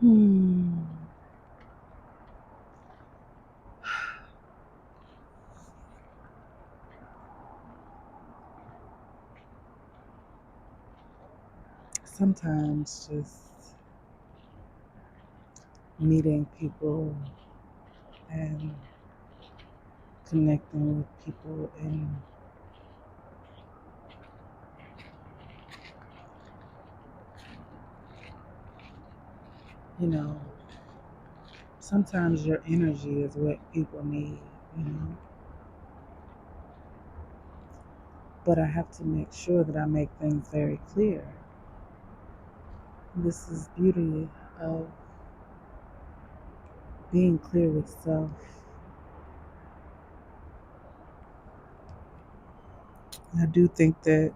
Hmm. Sometimes just meeting people and connecting with people and you know sometimes your energy is what people need, you know but I have to make sure that I make things very clear. This is beauty of being clear with self. I do think that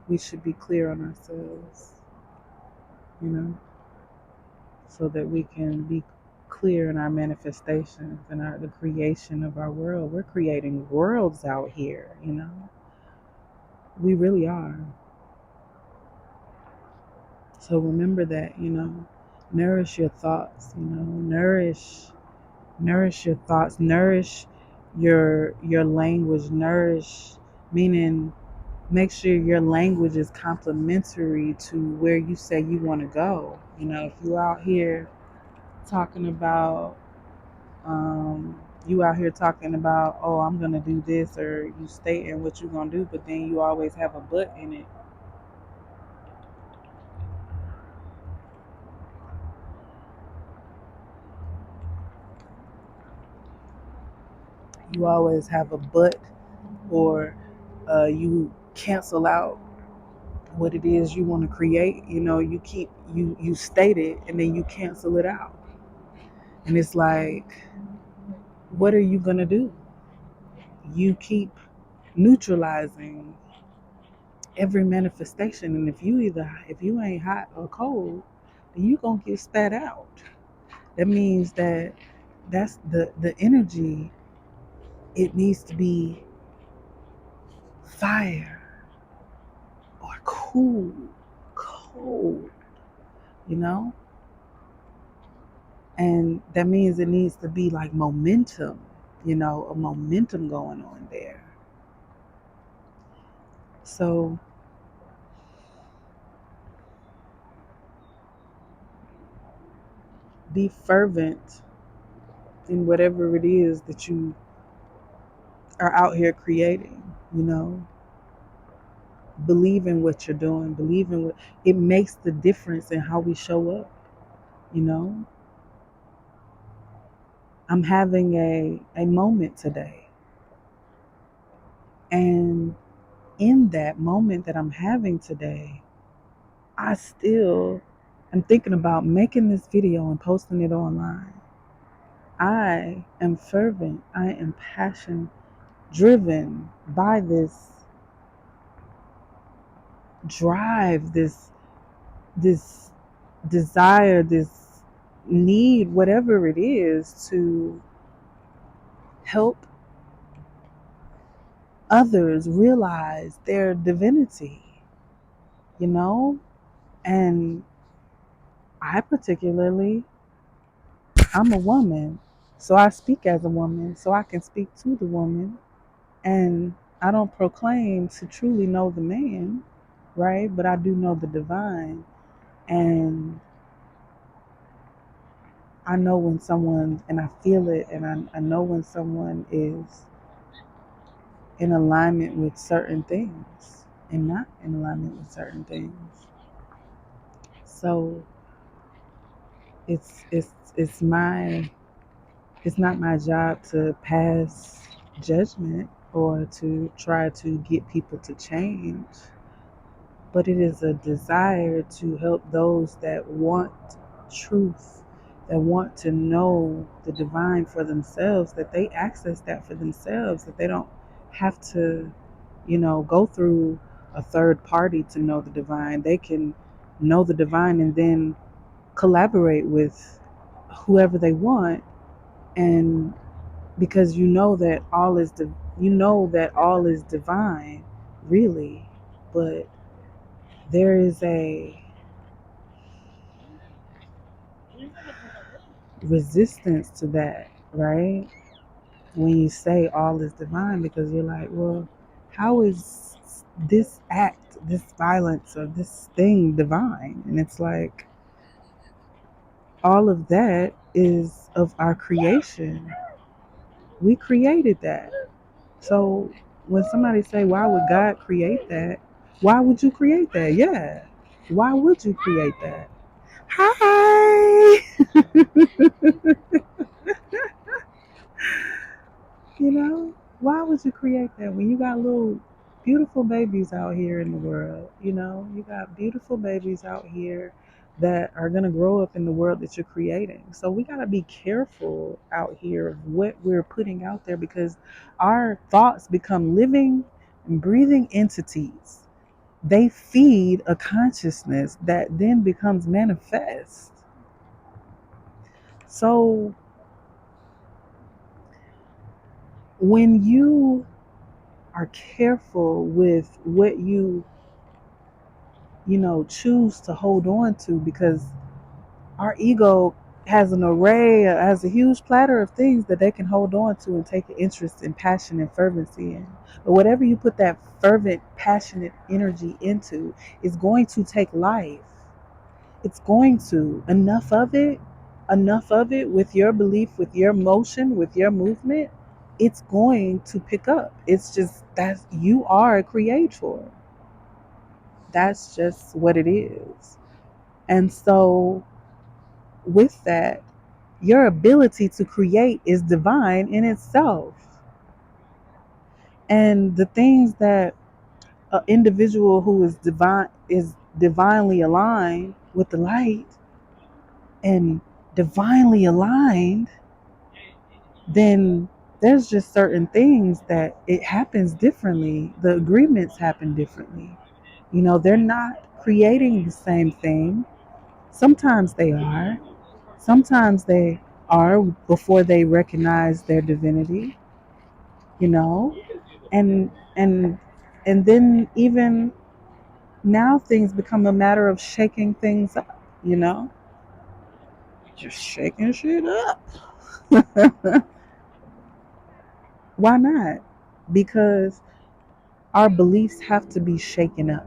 we should be clear on ourselves, you know so that we can be clear in our manifestations and the creation of our world. We're creating worlds out here, we really are. So remember that, nourish your thoughts, nourish your thoughts, nourish your language, nourish meaning make sure your language is complementary to where you say you want to go. If you're out here talking about you out here talking about, oh, I'm gonna do this, or you stating what you're gonna do, but then you always have a but in it. You always have a but, or you cancel out what it is you want to create. You keep you state it and then you cancel it out, and it's like, what are you gonna do? You keep neutralizing every manifestation, and if you ain't hot or cold, then you gonna get spat out. That means that's the energy. It needs to be fire or cold, you know? And that means it needs to be like momentum, a momentum going on there. So be fervent in whatever it is that you are out here creating, believe in what you're doing, believe in what it makes the difference in how we show up, you know? I'm having a moment today. And in that moment that I'm having today, I still am thinking about making this video and posting it online. I am fervent. I am passion driven by this drive, this desire, this need, whatever it is, to help others realize their divinity, you know? And I particularly, I'm a woman, so I speak as a woman, so I can speak to the woman. And I don't proclaim to truly know the man, right? But I do know the divine. And I know when someone, and I feel it, and I know when someone is in alignment with certain things and not in alignment with certain things. So it's not my job to pass judgment or to try to get people to change, but it is a desire to help those that want truth, that want to know the divine for themselves, that they access that for themselves, that they don't have to, go through a third party to know the divine. They can know the divine and then collaborate with whoever they want, and because you know that all is divine, really. But there is resistance to that, right? When you say all is divine, because you're like, well, how is this act, this violence, or this thing divine? And it's like, all of that is of our creation. We created that. So when somebody say, why would God create that? Why would you create that? Yeah. Why would you create that? Hi. You know, why would you create that when you got little beautiful babies out here in the world? You know, you got beautiful babies out here that are going to grow up in the world that you're creating. So we got to be careful out here of what we're putting out there, because our thoughts become living and breathing entities. They feed a consciousness that then becomes manifest. So when you are careful with what choose to hold on to, because our ego has a huge platter of things that they can hold on to and take an interest in, passion and fervency in. But whatever you put that fervent, passionate energy into is going to take life. It's going to. Enough of it with your belief, with your motion, with your movement, it's going to pick up. It's just that you are a creator. That's just what it is. And so, with that, your ability to create is divine in itself. And the things that an individual who is divinely aligned with the light and divinely aligned, then there's just certain things that it happens differently. The agreements happen differently. They're not creating the same thing. Sometimes they are. Sometimes they are before they recognize their divinity, you know? And and and then even now things become a matter of shaking things up, you know? Just shaking shit up. Why not? Because our beliefs have to be shaken up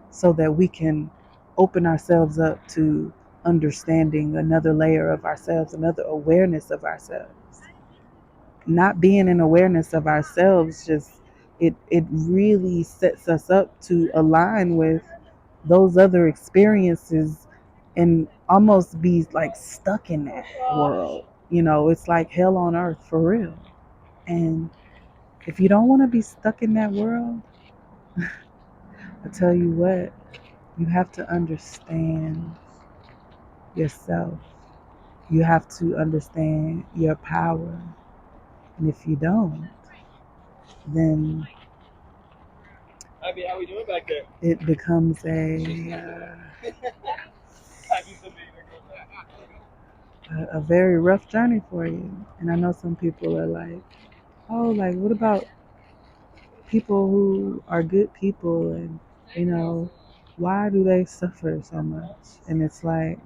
so that we can open ourselves up to understanding another layer of ourselves, another awareness of ourselves. Not being in awareness of ourselves, just it really sets us up to align with those other experiences and almost be like stuck in that world. It's like hell on earth for real. And if you don't want to be stuck in that world, I tell you what, you have to understand yourself. You have to understand your power. And if you don't, then it becomes a very rough journey for you. And I know some people are like, oh, like, what about people who are good people? And, you know, why do they suffer so much? And it's like,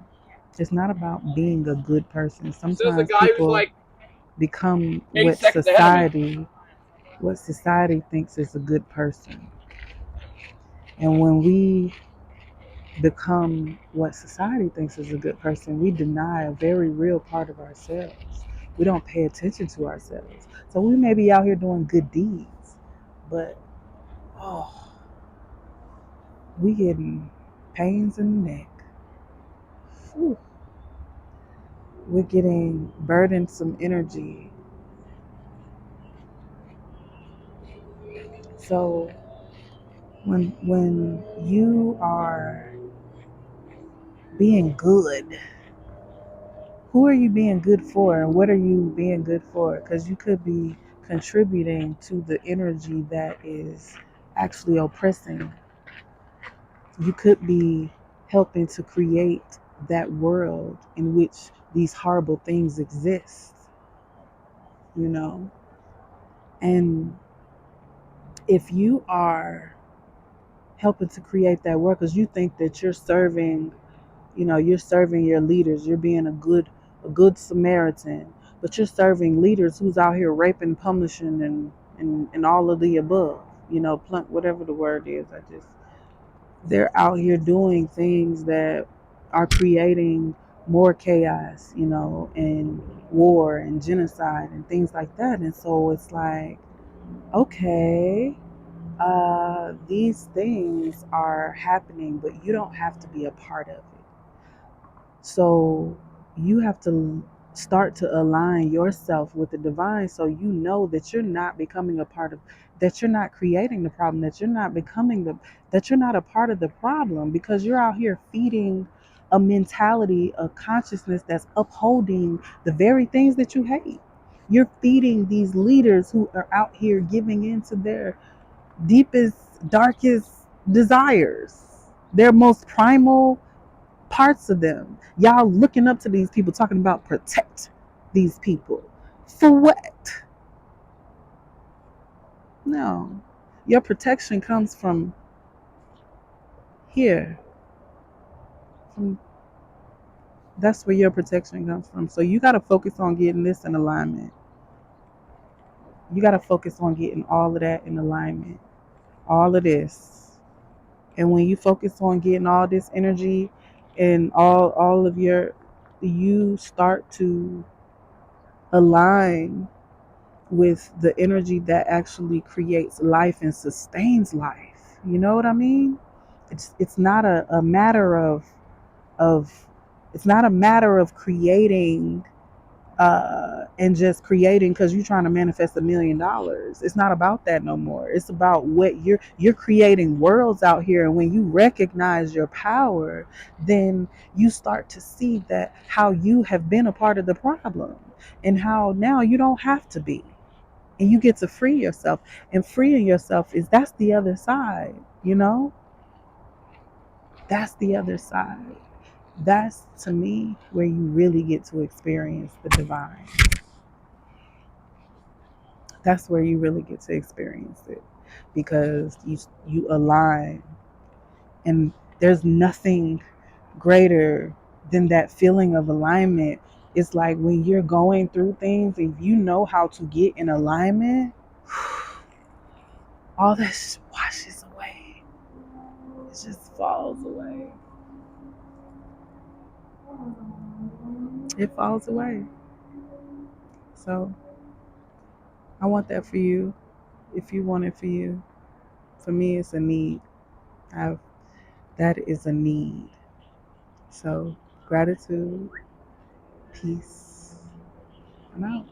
it's not about being a good person. Sometimes people become what society thinks is a good person. And when we become what society thinks is a good person, we deny a very real part of ourselves. We don't pay attention to ourselves. So we may be out here doing good deeds, but oh, we getting pains in the neck. Whew. We're getting burdensome energy. So when you are being good, who are you being good for, and what are you being good for? Because you could be contributing to the energy that is actually oppressing. You could be helping to create that world in which these horrible things exist, you know? And if you are helping to create that world because you think that you're serving, you're serving your leaders, you're being a good Samaritan, but you're serving leaders who's out here raping, publishing, and all of the above. Whatever the word is. They're out here doing things that are creating more chaos, and war and genocide and things like that. And so it's like, okay, these things are happening, but you don't have to be a part of it. So you have to start to align yourself with the divine, so you know that you're not becoming a part of, that you're not creating the problem, that you're not becoming that you're not a part of the problem, because you're out here feeding a mentality, a consciousness that's upholding the very things that you hate. You're feeding these leaders who are out here giving in to their deepest, darkest desires, their most primal parts of them. Y'all looking up to these people, talking about protect these people. For what? No. Your protection comes from here. From That's where your protection comes from. So you got to focus on getting this in alignment. You got to focus on getting all of that in alignment. All of this. And when you focus on getting all this energy and all of you start to align with the energy that actually creates life and sustains life. You know what I mean? It's not a matter of it's not a matter of creating and just creating because you're trying to manifest $1 million. It's not about that no more. It's about what you're creating worlds out here, and when you recognize your power, then you start to see that how you have been a part of the problem and how now you don't have to be, and you get to free yourself. And freeing yourself that's the other side. That's the other side. That's, to me, where you really get to experience the divine. That's where you really get to experience it, because you align, and there's nothing greater than that feeling of alignment. It's like when you're going through things, if you know how to get in alignment, all that just washes away. It just falls away. It falls away. So I want that for you. If you want it for you, for me, it's a need. I've That is a need. So gratitude, peace, and out.